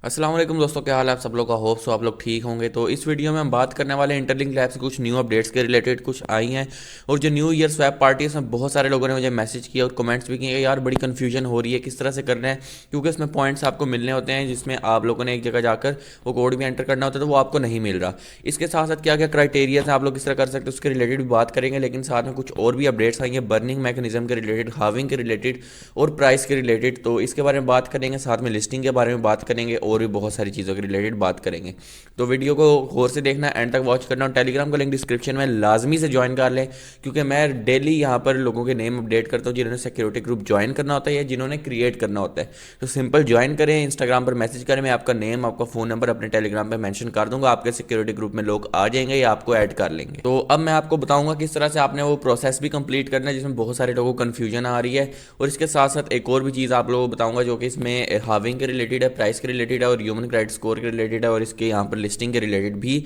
अस्सलाम वालेकुम दोस्तों, क्या हाल है आप सब लोग का। होप सो आप लोग ठीक होंगे। तो इस वीडियो में हम बात करने वाले हैं इंटरलिंक लैब से कुछ न्यू अपडेट्स के रिलेटेड कुछ आई हैं। और जो न्यू ईयर स्वैप पार्टी है उसमें बहुत सारे लोगों ने मुझे मैसेज किया और कमेंट्स भी किए कि यार बड़ी कन्फ्यूजन हो रही है किस तरह से करना है, क्योंकि उसमें पॉइंट्स आपको मिलने होते हैं जिसमें आप लोगों ने एक जगह जाकर वो कोड भी एंटर करना होता है तो वो आपको नहीं मिल रहा। इसके साथ साथ क्या क्या क्राइटेरिया है आप लोग किस तरह कर सकते हैं उसके रिलेटेड भी बात करेंगे, लेकिन साथ में कुछ और भी अपडेट्स आई हैं बर्निंग मैकेनिज्म के रिलेटेड, हाविंग के रिलेटेड और प्राइस के रिलेटेड। तो इसके बारे में बात करेंगे, साथ में लिस्टिंग के बारे में बात करेंगे और भी बहुत सारी चीज़ों के रिलेटेड बात करेंगे। तो वीडियो को गौर से देखना, एंड तक वॉच करना और टेलीग्राम का लिंक डिस्क्रिप्शन में लाजमी से ज्वाइन कर लें, क्योंकि मैं डेली यहाँ पर लोगों के नेम अपडेट करता हूँ जिन्होंने सिक्योरिटी ग्रुप ज्वाइन करना होता है या जिन्होंने क्रिएट करना होता है। तो सिंपल ज्वाइन करें, इंस्टाग्राम पर मैसेज करें, मैं आपका नेम आपका फ़ोन नंबर अपने टेलीग्राम पर मैंशन कर दूंगा, आपके सिक्योरिटी ग्रुप में लोग आ जाएंगे या आपको ऐड कर लेंगे। तो अब मैं आपको बताऊंगा किस तरह से आपने वो प्रोसेस भी कंप्लीट करना है जिसमें बहुत सारे लोगों को कन्फ्यूजन आ रही है। और इसके साथ साथ एक और भी चीज़ आप लोगों को बताऊंगा जो कि इसमें हाविंग के रिलेटेड है, प्राइस के रिलेटेड है और ह्यूमन क्रेडिट स्कोर के रिलेटेड है और इसके यहाँ पर लिस्टिंग के रिलेटेड भी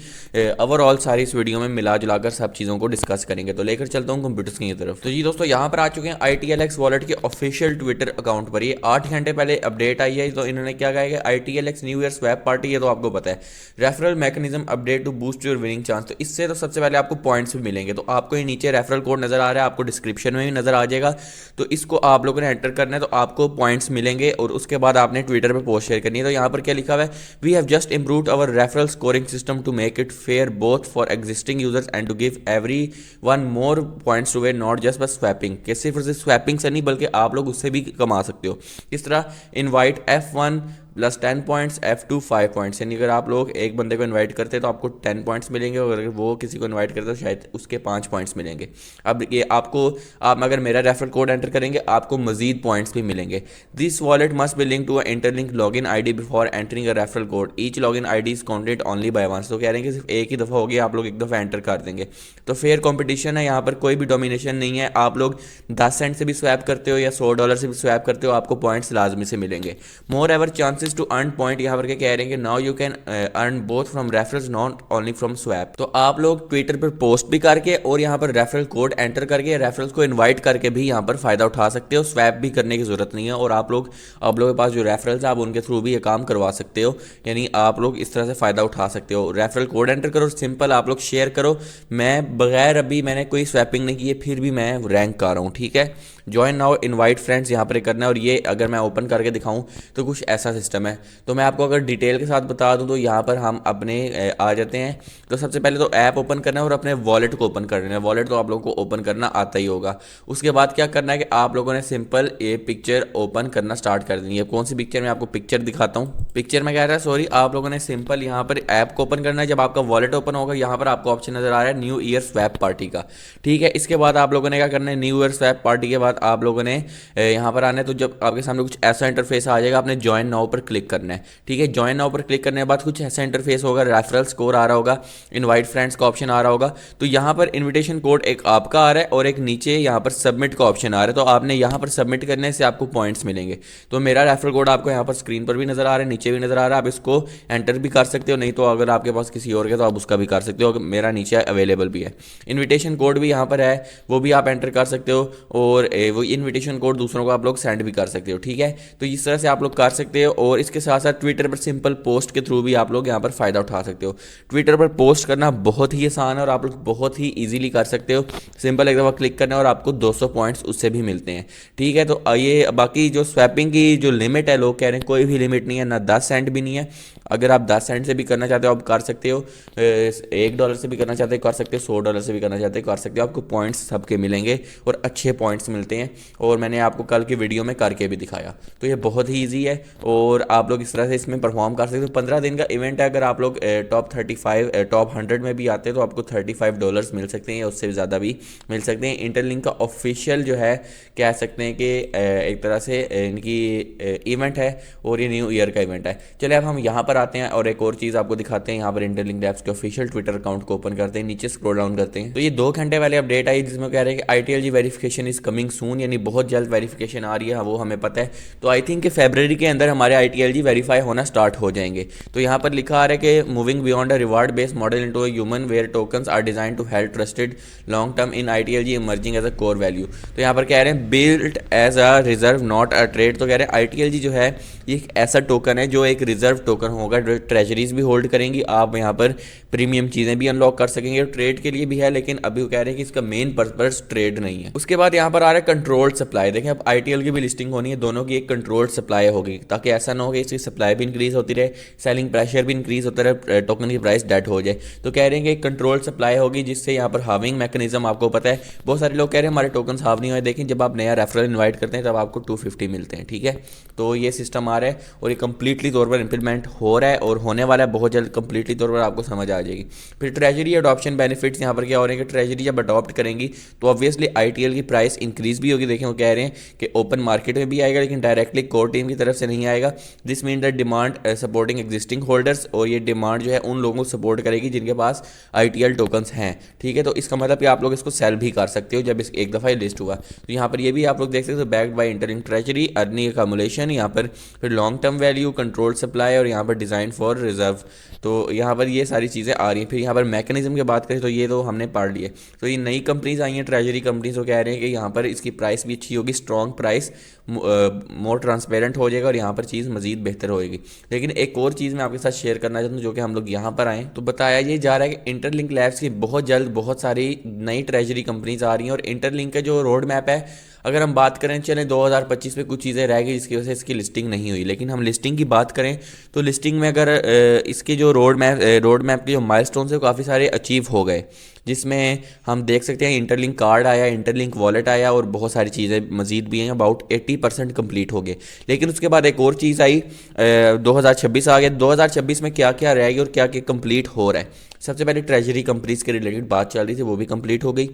ओवरऑल सारी इस वीडियो में मिला जुलाकर सब चीज़ों को डिस्कस करेंगे। तो लेकर चलता हूँ कंप्यूटर्स की तरफ। तो जी दोस्तों, यहाँ पर आ चुके हैं ITLX वॉलेट के ऑफिशियल ट्विटर अकाउंट पर। ये 8 घंटे पहले अपडेट आई है। तो इन्होंने क्या कहा है कि ITLX new year swap party है, तो आपको पता है referral mechanism update to boost your winning chance. तो इससे तो सबसे पहले आपको पॉइंट्स भी मिलेंगे। तो आपको ये नीचे रेफरल कोड नजर आ रहा है, आपको डिस्क्रिप्शन में भी नजर आ जाएगा। तो इसको आप लोगों ने एंटर करना है तो आपको पॉइंट्स मिलेंगे और उसके बाद आपने ट्विटर पर पोस्ट शेयर करनी है। तो यहाँ पर क्या लिखा हुआ है, we have just improved our referral scoring system to make it fair both for existing users and to give everyone more points two way, not just बस स्वैपिंग। कि सिर्फ और सिर्फ स्वैपिंग से नहीं बल्कि आप लोग उससे भी कमा सकते हो। किस तरह, invite F1 plus 10 points, F2 5 points. यानी अगर आप लोग एक बंदे को इनवाइट करते हैं तो आपको 10 पॉइंट्स मिलेंगे और अगर वो किसी को इनवाइट करते तो शायद उसके 5 पॉइंट्स मिलेंगे। अब ये आपको, आप अगर मेरा रेफरल कोड एंटर करेंगे आपको मजीद पॉइंट्स भी मिलेंगे। This wallet must be link to a interlink login ID before entering a referral code, each login ID is counted only by once. तो कह रहे हैं कि सिर्फ एक ही दफ़ा होगी, आप लोग एक दफ़ा एंटर कर देंगे। तो फेयर कॉम्पिटिशन है, यहाँ पर कोई भी डोमिनेशन नहीं है। आप लोग 10 सेंट से भी स्वैप करते हो या $100 से भी स्वैप करते हो, आपको पॉइंट्स लाजमी से मिलेंगे। More ever chances to earn point, यहाँ पर क्या कह रहे हैं कि now you can earn both from referrals not only from swap. तो आप लोग ट्विटर पर पोस्ट भी करके और यहाँ पर रेफरल कोड एंटर करके रेफरल्स को इनवाइट करके भी यहाँ पर फायदा उठा सकते हो। स्वैप भी करने की जरूरत नहीं है और आप लोग के पास जो रेफरल्स है आप उनके थ्रू भी ये काम करवा सकते हो। यानी आप लोग इस तरह से फायदा उठा सकते हो। रेफरल कोड एंटर करो, सिंपल आप लोग शेयर करो। मैं बगैर अभी मैंने कोई स्वैपिंग नहीं की है फिर भी मैं रैंक कर रहा हूँ, ठीक है। ज्वाइन नाउ इनवाइट फ्रेंड्स यहाँ पर करना है और ये अगर मैं ओपन करके दिखाऊँ तो कुछ ऐसा सिस्टम है। तो मैं आपको अगर डिटेल के साथ बता दूं तो यहाँ पर हम अपने आ जाते हैं। तो सबसे पहले तो ऐप ओपन करना है और अपने वॉलेट को ओपन करना है। वॉलेट तो आप लोगों को ओपन करना आता ही होगा। उसके बाद क्या करना है कि आप लोगों ने सिंपल ये पिक्चर ओपन करना स्टार्ट कर देनी है। कौन सी पिक्चर, मैं आपको पिक्चर दिखाता हूँ। पिक्चर में कह रहा है, सॉरी, आप लोगों ने सिंपल यहाँ पर ऐप को ओपन करना है। जब आपका वॉलेट ओपन होगा यहाँ पर आपको ऑप्शन नजर आ रहा है न्यू ईयर स्वैप पार्टी का, ठीक है। इसके बाद आप लोगों ने क्या करना है, न्यू ईयर स्वैप पार्टी के बाद आप लोगों ने यहाँ पर आना है। तो जब आपके सामने कुछ ऐसा इंटरफेस आ जाएगा आपने ज्वाइन नाउ पर क्लिक करना है, ठीक है। ज्वाइन नाउ पर क्लिक करने के बाद कुछ ऐसा इंटरफेस होगा, रेफरल स्कोर आ रहा होगा, इनवाइट फ्रेंड्स का ऑप्शन आ रहा होगा। तो यहाँ पर इनविटेशन कोड एक आपका आ रहा है और एक नीचे यहाँ पर सबमिट का ऑप्शन आ रहा है। तो आपने यहाँ पर सबमिट करने से आपको पॉइंट्स मिलेंगे। तो मेरा रेफरल कोड आपको यहाँ पर स्क्रीन पर भी नजर आ रहा है, नीचे भी नजर आ रहा है। आप इसको एंटर भी कर सकते हो, नहीं तो अगर आपके पास किसी और के तो आप उसका भी कर सकते हो। मेरा नीचे अवेलेबल भी है। इन्विटेशन कोड भी यहाँ पर है, वो भी आप एंटर कर सकते हो और वो इन्विटेशन कोड दूसरों को आप लोग सेंड भी कर सकते हो, ठीक है। तो इस तरह से आप लोग कर सकते हो और इसके साथ साथ ट्विटर पर सिंपल पोस्ट के थ्रू भी आप लोग यहाँ पर फायदा उठा सकते हो। ट्विटर पर पोस्ट करना बहुत ही आसान है और आप लोग बहुत ही इजीली कर सकते हो। सिंपल एक दफ़ा क्लिक करना है और आपको 200 पॉइंट्स उससे भी मिलते हैं, ठीक है। तो ये बाकी जो स्वैपिंग की जो लिमिट है, लोग कह रहे हैं कोई भी लिमिट नहीं है, ना 10 सेंट भी नहीं है। अगर आप 10 सेंट से भी करना चाहते हो आप कर सकते हो, $1 से भी करना चाहते हो कर सकते हो, $100 से भी करना चाहते हो कर सकते हो। आपको पॉइंट्स सबके मिलेंगे और अच्छे पॉइंट्स मिलते हैं और मैंने आपको कल की वीडियो में करके भी दिखाया। तो ये बहुत ही ईजी है और आप लोग इस तरह से इसमें परफॉर्म कर सकते हो। 15 दिन का इवेंट है। अगर आप लोग टॉप 35 टॉप 100 में भी आते हैं तो आपको $35 मिल सकते हैं या उससे भी ज़्यादा भी मिल सकते हैं। इंटरलिंक का ऑफिशियल जो है कह सकते हैं कि एक तरह से इनकी इवेंट है और ये न्यू ईयर का इवेंट है। चलिए अब हम यहाँ पर आते हैं और एक और चीज़ आपको दिखाते हैं, यहाँ पर इंटरलिंक लैब्स के ऑफिशियल ट्विटर अकाउंट को ओपन करते हैं, नीचे स्क्रॉल डाउन करते हैं तो ये 2 घंटे वाले अपडेट आई जिसमें कह रहे हैं कि ITLG verification is coming soon, यानी बहुत जल्द वेरिफिकेशन आ रही है, वो हमें पता है। तो आई थिंक कि फरवरी के अंदर हमारे ITLG वेरीफाई होना स्टार्ट हो जाएंगे। तो यहाँ पर लिखा आ रहा है कि moving beyond a reward based model into a human where tokens are design to help trusted long term in ITLG emerging as a core value. तो यहाँ पर कह रहे हैं built as a reserve not a trade. तो कह रहे हैं ITLG जो है ये एक ऐसा टोकन है जो एक रिजर्व टोकन होगा, ट्रेजरीज भी होल्ड करेंगी, आप यहाँ पर प्रीमियम चीज़ें भी अनलॉक कर सकेंगे और ट्रेड के लिए भी है, लेकिन अभी वो कह रहे हैं कि इसका मेन पर्पस ट्रेड नहीं है। उसके बाद यहाँ पर आ रहा है कंट्रोल्ड सप्लाई। देखें अब ITL की भी लिस्टिंग होनी है, दोनों की एक कंट्रोल्ड सप्लाई होगी ताकि ऐसा ना हो कि इसकी सप्लाई भी इंक्रीज होती रहे, सेलिंग प्रेशर भी इंक्रीज होता रहे, टोकन की प्राइस डेड हो जाए। तो कह रहे हैं कि एक कंट्रोल्ड सप्लाई होगी जिससे यहाँ पर हाविंग मैकेनिज्म आपको पता है, बहुत सारे लोग कह रहे हैं हमारे टोकन हाव नहीं हुए। देखें जब आप नया रेफरल इन्वाइट करते हैं तब आपको 250 मिलते हैं, ठीक है। तो ये सिस्टम आ रहा है और ये कंप्लीटली तौर पर इंप्लीमेंट हो रहा है और होने वाला है बहुत जल्द, कंप्लीटली तौर पर आपको समझ आ जाएगी। फिर ट्रेजरी अडॉप्शन बेनिफिट्स यहाँ पर क्या हो रहे हैं कि ट्रेजरी जब अडॉप्ट करेंगी तो ऑब्वियसली ITL की प्राइस इंक्रीज भी होगी। देखें वो कह रहे हैं कि ओपन मार्केट में भी आएगा लेकिन डायरेक्टली कोर टीम की तरफ से नहीं आएगा। This mean that demand supporting existing holders, और ये डिमांड जो है उन लोगों को सपोर्ट करेगी जिनके पास ITL टोकन्स हैं, ठीक है। तो इसका मतलब कि आप लोग इसको सेल भी कर सकते हो जब इस एक दफ़ा लिस्ट हुआ। तो यहाँ पर ये भी आप लोग देख सकते हो, backed by interlink treasury, earning accumulation, यहाँ पर फिर long term value, control supply और यहाँ पर डिज़ाइन फॉर रिजर्व। तो यहाँ पर ये सारी चीज़ें आ रही हैं। फिर यहाँ पर मैकेनिज्म की बात करें तो ये तो हमने पढ़ लिए। तो ये नई कंपनीज आई हैं ट्रेजरी कंपनीज, वो कह रहे हैं कि यहाँ पर इसकी प्राइस भी अच्छी होगी, स्ट्रॉन्ग प्राइस, मोर ट्रांसपेरेंट हो जाएगा और यहाँ पर चीज़ मजीद बेहतर होएगी। लेकिन एक और चीज़ मैं आपके साथ शेयर करना चाहता हूँ जो कि हम लोग यहाँ पर आएँ तो बताया ये जा रहा है कि इंटरलिंक लैब्स की बहुत जल्द बहुत सारी नई ट्रेजरी कंपनीज आ रही हैं और इंटरलिंक का जो रोड मैप है, अगर हम बात करें चलें 2025 में कुछ चीज़ें रह गई जिसकी वजह से इसकी लिस्टिंग नहीं हुई, लेकिन हम लिस्टिंग की बात करें तो लिस्टिंग में अगर इसके जो रोड मैप के जो माइलस्टोन्स है काफ़ी सारे अचीव हो गए, जिसमें हम देख सकते हैं इंटरलिंक कार्ड आया, इंटरलिंक वॉलेट आया और बहुत सारी चीज़ें मजीद भी हैं, अबाउट 80% कंप्लीट हो गए। लेकिन उसके बाद एक और चीज़ आई, 2026 आ गया। 2026 में क्या क्या रहेगी और क्या क्या कंप्लीट हो रहा है। सबसे पहले ट्रेजरी कंपनीज के रिलेटेड बात चल रही थी, वो भी कंप्लीट हो गई,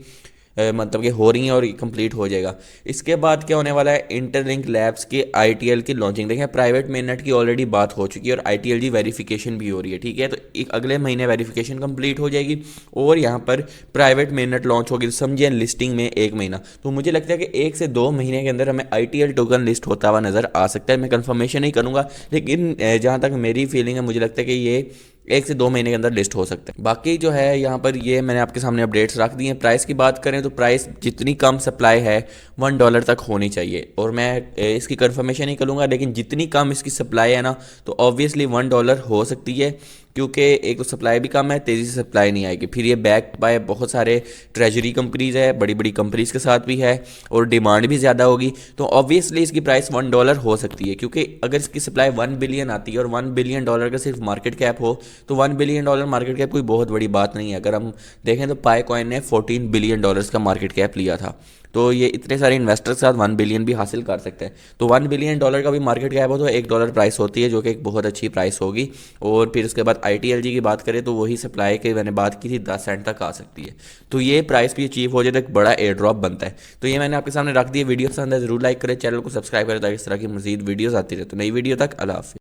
मतलब कि हो रही हैं और कंप्लीट हो जाएगा। इसके बाद क्या होने वाला है, इंटरलिंक लैब्स के ITL की लॉन्चिंग। देखें प्राइवेट मेननेट की ऑलरेडी बात हो चुकी है और ITLG वेरिफिकेशन भी हो रही है, ठीक है। तो एक अगले महीने वेरिफिकेशन कंप्लीट हो जाएगी और यहाँ पर प्राइवेट मेननेट लॉन्च होगी, तो समझिए लिस्टिंग में 1 महीना। तो मुझे लगता है कि 1 से 2 महीने के अंदर हमें ITL टोकन लिस्ट होता हुआ नज़र आ सकता है। मैं कंफर्मेशन नहीं करूँगा लेकिन जहाँ तक मेरी फीलिंग है मुझे लगता है कि ये 1 से 2 महीने के अंदर लिस्ट हो सकते हैं। बाकी जो है यहाँ पर ये मैंने आपके सामने अपडेट्स रख दी हैं। प्राइस की बात करें तो प्राइस जितनी कम सप्लाई है $1 तक होनी चाहिए, और मैं इसकी कंफर्मेशन नहीं करूँगा लेकिन जितनी कम इसकी सप्लाई है ना तो ऑब्वियसली $1 हो सकती है, क्योंकि एक तो सप्लाई भी कम है, तेज़ी से सप्लाई नहीं आएगी। फिर ये बैक बाय बहुत सारे ट्रेजरी कंपनीज है, बड़ी बड़ी कंपनीज के साथ भी है और डिमांड भी ज़्यादा होगी, तो ऑब्वियसली इसकी प्राइस $1 हो सकती है। क्योंकि अगर इसकी सप्लाई 1 बिलियन आती है और $1 बिलियन का सिर्फ मार्केट कैप हो तो $1 बिलियन मार्केट कैप कोई बहुत बड़ी बात नहीं है। अगर हम देखें तो पाई कॉइन ने $14 बिलियन का मार्केट कैप लिया था, तो ये इतने सारे इन्वेस्टर के साथ 1 बिलियन भी हासिल कर सकते हैं। तो $1 बिलियन का भी मार्केट कैप हो तो $1 प्राइस होती है, जो कि एक बहुत अच्छी प्राइस होगी। और फिर उसके बाद ITLG की बात करें तो वही सप्लाई की मैंने बात की थी 10 सेंट तक आ सकती है। तो ये प्राइस भी अचीव हो जाए तो एक बड़ा एयर ड्रॉप बनता है। तो ये मैंने आपके सामने रख दिया। वीडियो पसंद है जरूर लाइक करें, चैनल को सब्सक्राइब करें ताकि इस तरह की मजीद वीडियोज़ आती रहे। तो नई वीडियो तक अल्लाह हाफिज़।